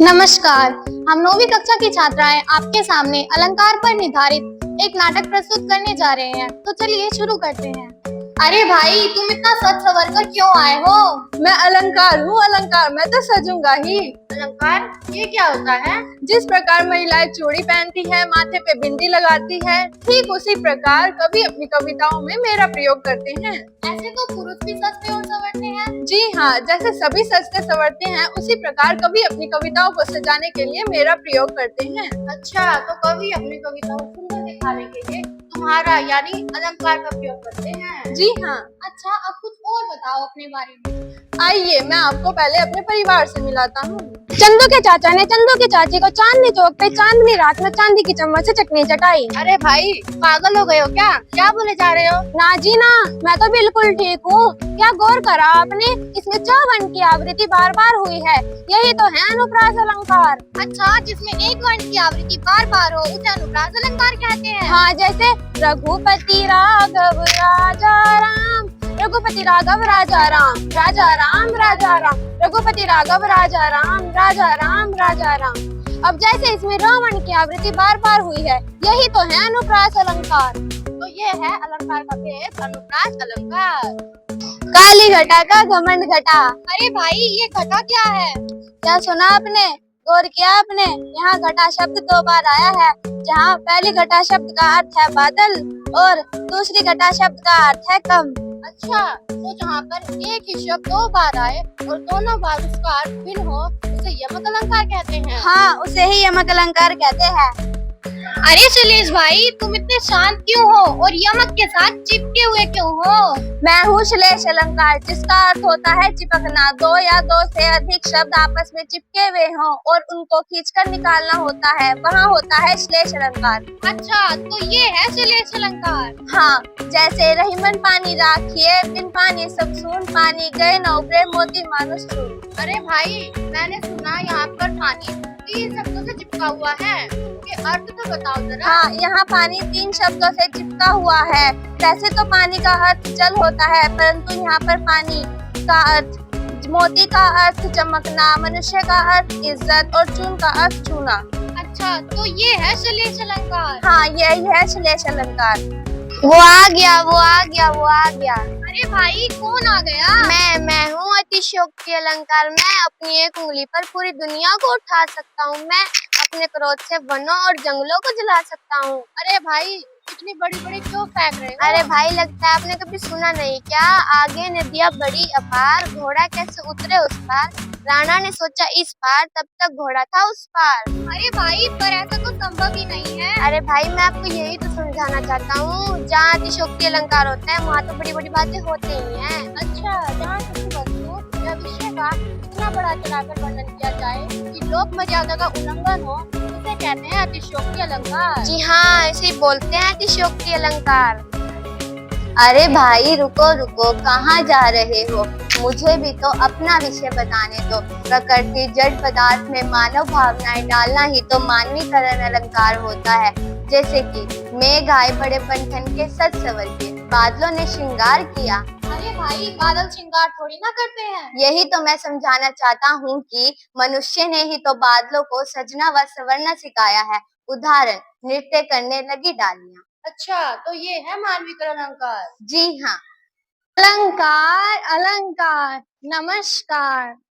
नमस्कार। हम 9वीं कक्षा की छात्राएं आपके सामने अलंकार पर निर्धारित एक नाटक प्रस्तुत करने जा रहे हैं। तो चलिए शुरू करते हैं। अरे भाई, तुम इतना सज संवर कर क्यों आए हो? मैं अलंकार हूँ। अलंकार मैं तो सजूंगा ही। अलंकार ये क्या होता है? जिस प्रकार महिलाएं चूड़ी पहनती है, माथे पे बिंदी लगाती है, ठीक उसी प्रकार कवि अपनी कविताओं में मेरा प्रयोग करते हैं। ऐसे तो पुरुष भी सजते और संवरते हैं। जी हाँ, जैसे सभी सजते संवरते हैं, उसी प्रकार कवि अपनी कविताओं को सजाने के लिए मेरा प्रयोग करते हैं। अच्छा, तो कवि अपनी कविताओं को सुंदर दिखाने के लिए तुम्हारा यानी अलंकार का प्रयोग करते हैं। जी हाँ। अच्छा, अब कुछ और बताओ अपने बारे में। आइए मैं आपको पहले अपने परिवार से मिलाता हूँ। चंदू के चाचा ने चंदू की चाची को चांदनी चौक पे चांदनी रात में चांदी की चम्मच से चटनी चटाई। अरे भाई, पागल हो गए हो क्या? क्या बोले जा रहे हो? ना जी ना, मैं तो बिल्कुल ठीक हूँ। क्या गौर करा आपने? इसमें 54 की आवृत्ति बार बार हुई है। यही तो है अनुप्रास अलंकार। अच्छा, जिसमें एक वर्ण की आवृत्ति बार बार हो उसे अनुप्रास अलंकार कहते हैं। हाँ, जैसे रघुपति राघव राजा राम, रघुपति राघव राजा राम, राजा राम राजा राम, रघुपति राघव राजा राम, राजा राम राजा राम। अब जैसे इसमें रावण की आवृत्ति बार बार हुई है, यही तो है अनुप्रास अलंकार। तो ये है अलंकार का भेद, अनुप्रास अलंकार। काली घटा का घमंड घटा। अरे भाई, ये घटा क्या है? क्या सुना आपने? गौर किया आपने? यहाँ घटा शब्द 2 बार आया है, जहाँ पहली घटा शब्द का अर्थ है बादल और दूसरी घटा शब्द का अर्थ है कम। अच्छा, तो जहाँ पर एक ही शब्द 2 बार आए और दोनों बार उसका अर्थ भिन्न हो उसे यमक अलंकार कहते हैं। हाँ, उसे ही यमक अलंकार कहते हैं। अरे शैलेश भाई, तुम इतने शांत क्यों हो और यमक के साथ चिपके हुए क्यों हो? मैं हूँ श्लेष अलंकार, जिसका अर्थ होता है चिपकना। 2 या 2 से अधिक शब्द आपस में चिपके हुए हों और उनको खींचकर निकालना होता है, वहाँ होता है श्लेष अलंकार। अच्छा, तो ये है शैलेश अलंकार। हाँ, जैसे रहीमन पानी राखिए, बिन पानी सब सून, पानी गए न उभरे मोती मानुष चूर। अरे भाई, मैंने सुना यहाँ पर पानी 3 शब्दों से चिपका हुआ है। ये अर्थ तो बताओ जरा। हाँ, यहाँ पानी 3 शब्दों से चिपका हुआ है। वैसे तो पानी का अर्थ जल होता है, परंतु यहाँ पर पानी का अर्थ, मोती का अर्थ चमकना, मनुष्य का अर्थ इज्जत और चून का अर्थ चूना। अच्छा, तो ये है शैलेश अलंकार। हाँ, यही है श्लेष अलंकार। वो आ गया, वो आ गया, वो आ गया। अरे भाई, कौन आ गया? मैं हूँ अतिशयोक्ति अलंकार। मैं अपनी एक उंगली पर पूरी दुनिया को उठा सकता हूँ। मैं अपने क्रोध से वनों और जंगलों को जला सकता हूँ। अरे भाई, इतनी बड़ी बड़ी क्यों फेंक रहे हो? अरे भाई, लगता है आपने कभी सुना नहीं क्या? आगे नदियाँ बड़ी अपार, घोड़ा कैसे उतरे उस पार। राणा ने सोचा इस पार, तब तक घोड़ा था उस पार। अरे भाई, पर ऐसा तो संभव ही नहीं है। अरे भाई, मैं आपको यही तो समझाना चाहता हूँ। जहाँ अतिशयोक्ति अलंकार होता है, वहाँ तो बड़ी बड़ी बातें होती ही हैं। अच्छा, जहाँ किसी वस्तु या विषय का इतना बड़ा चढ़ाकर वर्णन किया जाए कि लोक मर्यादा का उल्लंघन हो, उसे कहते हैं अतिशयोक्ति अलंकार। जी हाँ, ऐसे ही बोलते हैं अतिशयोक्ति अलंकार। अरे भाई, रुको रुको, कहाँ जा रहे हो? मुझे भी तो अपना विषय बताने दो। प्रकृति जड़ पदार्थ में मानव भावनाएं डालना ही तो मानवीकरण अलंकार होता है। जैसे कि मेघ आए बड़े बंठन के सज संवर के, बादलों ने श्रृंगार किया। अरे भाई, बादल श्रृंगार थोड़ी ना करते हैं। यही तो मैं समझाना चाहता हूँ कि मनुष्य ने ही तो बादलों को सजना व संवरना सिखाया है। उदाहरण, नृत्य करने लगी डालियां। अच्छा, तो ये है मानवीकरण अलंकार। जी हाँ। अलंकार अलंकार, नमस्कार।